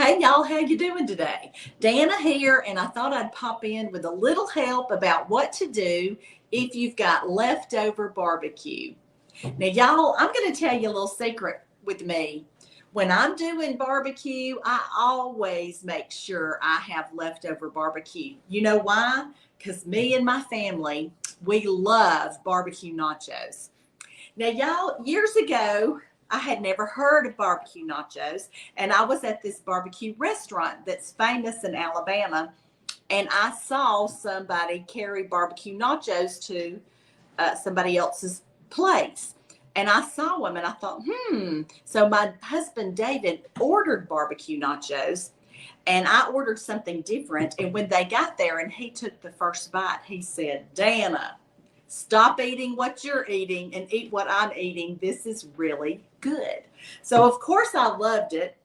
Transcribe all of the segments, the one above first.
Hey y'all, how you doing today? Dana here, and I thought I'd pop in with a little help about what to do if you've got leftover barbecue. Now y'all, I'm going to tell you a little secret with me. When I'm doing barbecue, I always make sure I have leftover barbecue. You know why? Because me and my family, we love barbecue nachos. Now, y'all, years ago, I had never heard of barbecue nachos, and I was at this barbecue restaurant that's famous in Alabama, and I saw somebody carry barbecue nachos to somebody else's place. And I saw them and I thought, So my husband David ordered barbecue nachos, and I ordered something different. And when they got there and he took the first bite, he said, Dana, stop eating what you're eating and eat what I'm eating. This is really good. So, of course, I loved it.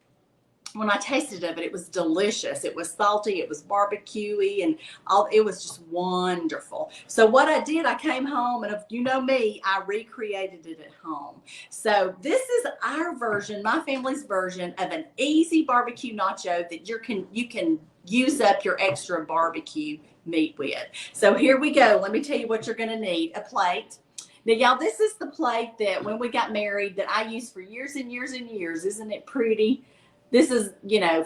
When I tasted it, it was delicious. It was salty, it was barbecuey, and all. It was just wonderful. So what I did, I came home, and if you know me, I recreated it at home. So this is our version, my family's version of an easy barbecue nacho that you can use up your extra barbecue meat with. So here we go. Let me tell you what you're going to need. A plate. Now, y'all, this is the plate that when we got married that I used for years and years and years. Isn't it pretty? This is,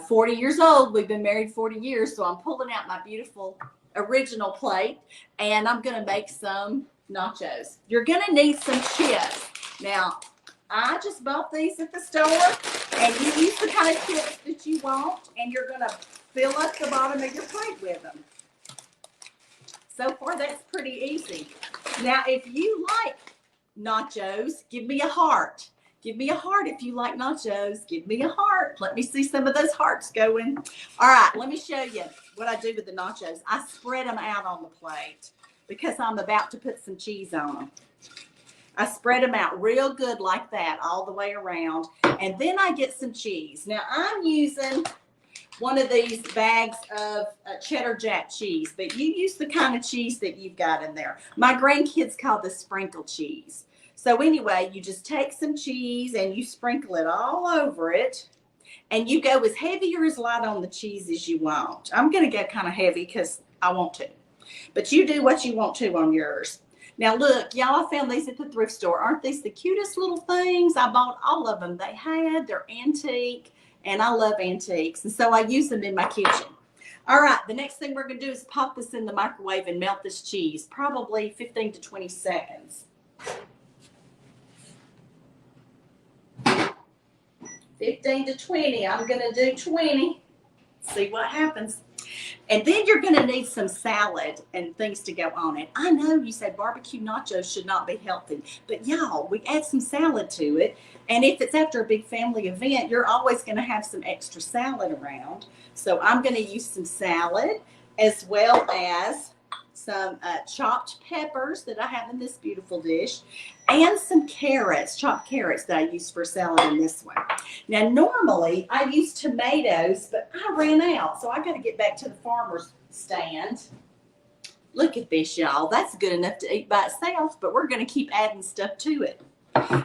40 years old. We've been married 40 years. So I'm pulling out my beautiful original plate, and I'm going to make some nachos. You're going to need some chips. Now, I just bought these at the store, and you use the kind of chips that you want, and you're going to fill up the bottom of your plate with them. So far, that's pretty easy. Now, if you like nachos, give me a heart. Give me a heart if you like nachos. Give me a heart. Let me see some of those hearts going. All right, let me show you what I do with the nachos. I spread them out on the plate because I'm about to put some cheese on them. I spread them out real good like that all the way around. And then I get some cheese. Now, I'm using one of these bags of cheddar jack cheese, but you use the kind of cheese that you've got in there. My grandkids call this sprinkle cheese. So anyway, you just take some cheese and you sprinkle it all over it, and you go as heavy or as light on the cheese as you want. I'm going to go kind of heavy because I want to, but you do what you want to on yours. Now look, y'all, I found these at the thrift store. Aren't these the cutest little things? I bought all of them. They're antique, and I love antiques, and so I use them in my kitchen. All right, the next thing we're going to do is pop this in the microwave and melt this cheese, probably 15 to 20 seconds. 15 to 20. I'm going to do 20. See what happens. And then you're going to need some salad and things to go on it. I know you said barbecue nachos should not be healthy, but y'all, we add some salad to it. And if it's after a big family event, you're always going to have some extra salad around. So I'm going to use some salad as well as some chopped peppers that I have in this beautiful dish, and some carrots, chopped carrots that I use for salad in this one. Now, normally I use tomatoes, but I ran out, so I got to get back to the farmer's stand. Look at this, y'all. That's good enough to eat by itself, but we're going to keep adding stuff to it.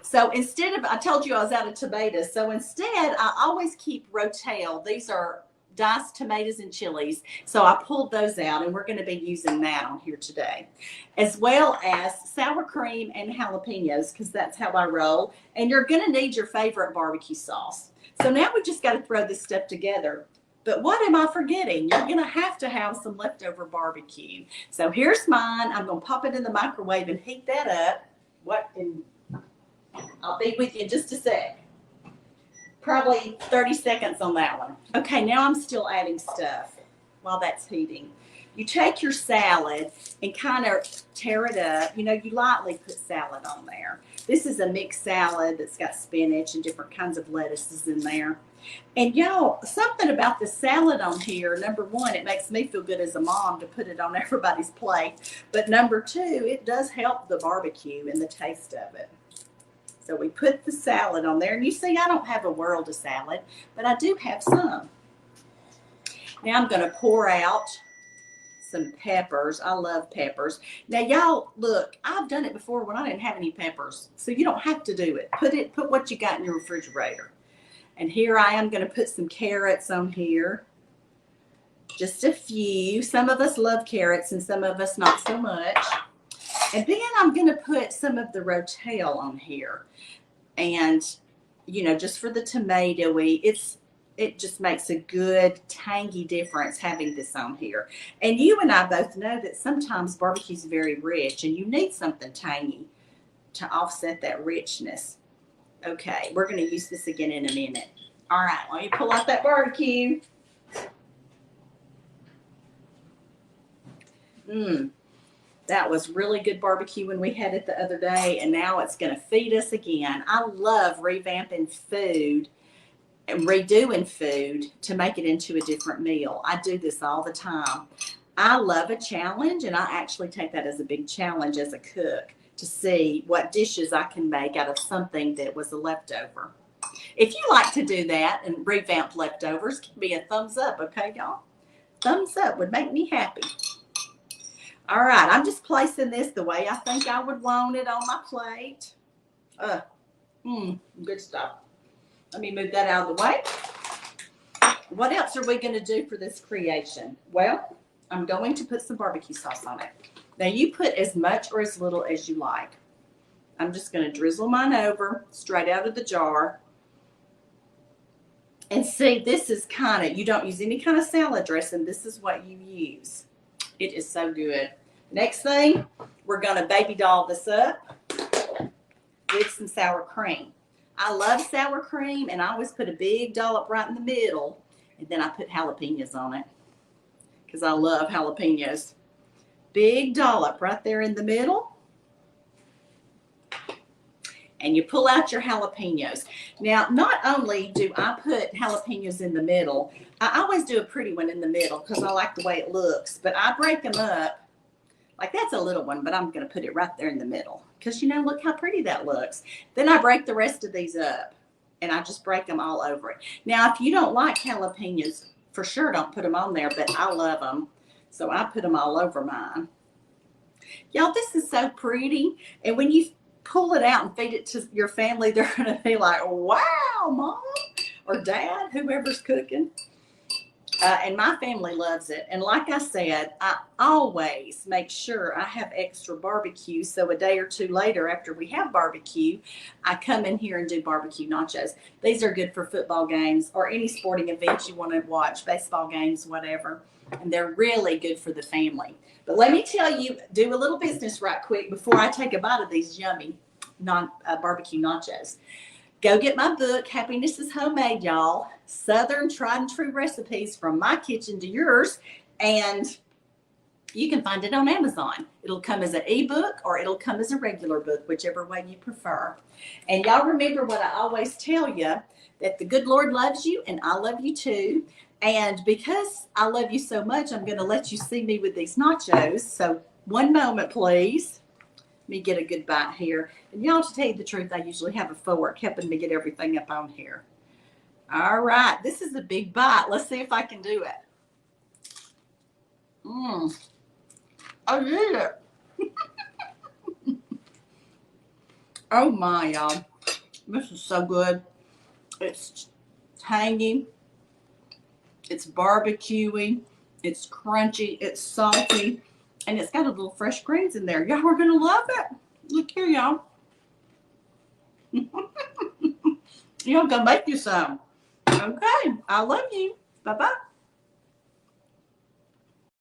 So instead of, I told you I was out of tomatoes, so instead I always keep Rotel. These are diced tomatoes and chilies. So I pulled those out, and we're going to be using that on here today, as well as sour cream and jalapenos, because that's how I roll. And you're going to need your favorite barbecue sauce. So now we just got to throw this stuff together. But what am I forgetting? You're going to have some leftover barbecue. So here's mine. I'm going to pop it in the microwave and heat that up. I'll be with you in just a sec. Probably 30 seconds on that one. Okay, now I'm still adding stuff while that's heating. You take your salad and kind of tear it up. You lightly put salad on there. This is a mixed salad that's got spinach and different kinds of lettuces in there. And y'all, something about the salad on here, number one, it makes me feel good as a mom to put it on everybody's plate. But number two, it does help the barbecue and the taste of it. So we put the salad on there. And you see, I don't have a world of salad, but I do have some. Now I'm going to pour out some peppers. I love peppers. Now, y'all, look, I've done it before when I didn't have any peppers. So you don't have to do it. Put what you got in your refrigerator. And here I am going to put some carrots on here. Just a few. Some of us love carrots and some of us not so much. And then I'm going to put some of the rotel on here. And, you know, just for the tomatoey, it just makes a good tangy difference having this on here. And you and I both know that sometimes barbecue is very rich and you need something tangy to offset that richness. Okay, we're going to use this again in a minute. All right, let me pull out that barbecue. That was really good barbecue when we had it the other day, and now it's going to feed us again. I love revamping food and redoing food to make it into a different meal. I do this all the time. I love a challenge, and I actually take that as a big challenge as a cook to see what dishes I can make out of something that was a leftover. If you like to do that and revamp leftovers, give me a thumbs up, okay, y'all? Thumbs up would make me happy. All right, I'm just placing this the way I think I would want it on my plate. Good stuff. Let me move that out of the way. What else are we going to do for this creation? Well, I'm going to put some barbecue sauce on it. Now, you put as much or as little as you like. I'm just going to drizzle mine over straight out of the jar. And see, this is kind of, you don't use any kind of salad dressing. This is what you use. It is so good. Next thing, we're going to baby doll this up with some sour cream. I love sour cream, and I always put a big dollop right in the middle, and then I put jalapenos on it because I love jalapenos. Big dollop right there in the middle. And you pull out your jalapenos. Now, not only do I put jalapenos in the middle, I always do a pretty one in the middle because I like the way it looks, but I break them up. Like, that's a little one, but I'm going to put it right there in the middle because, you know, look how pretty that looks. Then I break the rest of these up, and I just break them all over it. Now, if you don't like jalapenos, for sure don't put them on there, but I love them, so I put them all over mine. Y'all, this is so pretty, and when you pull it out and feed it to your family, they're going to be like, wow, Mom or Dad, whoever's cooking. And my family loves it. And like I said, I always make sure I have extra barbecue. So a day or two later, after we have barbecue, I come in here and do barbecue nachos. These are good for football games or any sporting events you want to watch, baseball games, whatever. And they're really good for the family. But let me tell you, do a little business right quick before I take a bite of these yummy barbecue nachos. Go get my book, Happiness is Homemade, y'all. Southern tried and true recipes from my kitchen to yours. And you can find it on Amazon. It'll come as an ebook or it'll come as a regular book, whichever way you prefer. And y'all remember what I always tell you, that the good Lord loves you and I love you too. And because I love you so much, I'm going to let you see me with these nachos. So one moment, please. Let me get a good bite here. And y'all, to tell you the truth, I usually have a fork helping me get everything up on here. All right. This is a big bite. Let's see if I can do it. I did it. Oh, my, y'all. This is so good. It's tangy. It's barbecuey. It's crunchy. It's salty. And it's got a little fresh greens in there. Y'all are going to love it. Look here, y'all. Y'all go make you some. Okay. I love you. Bye-bye.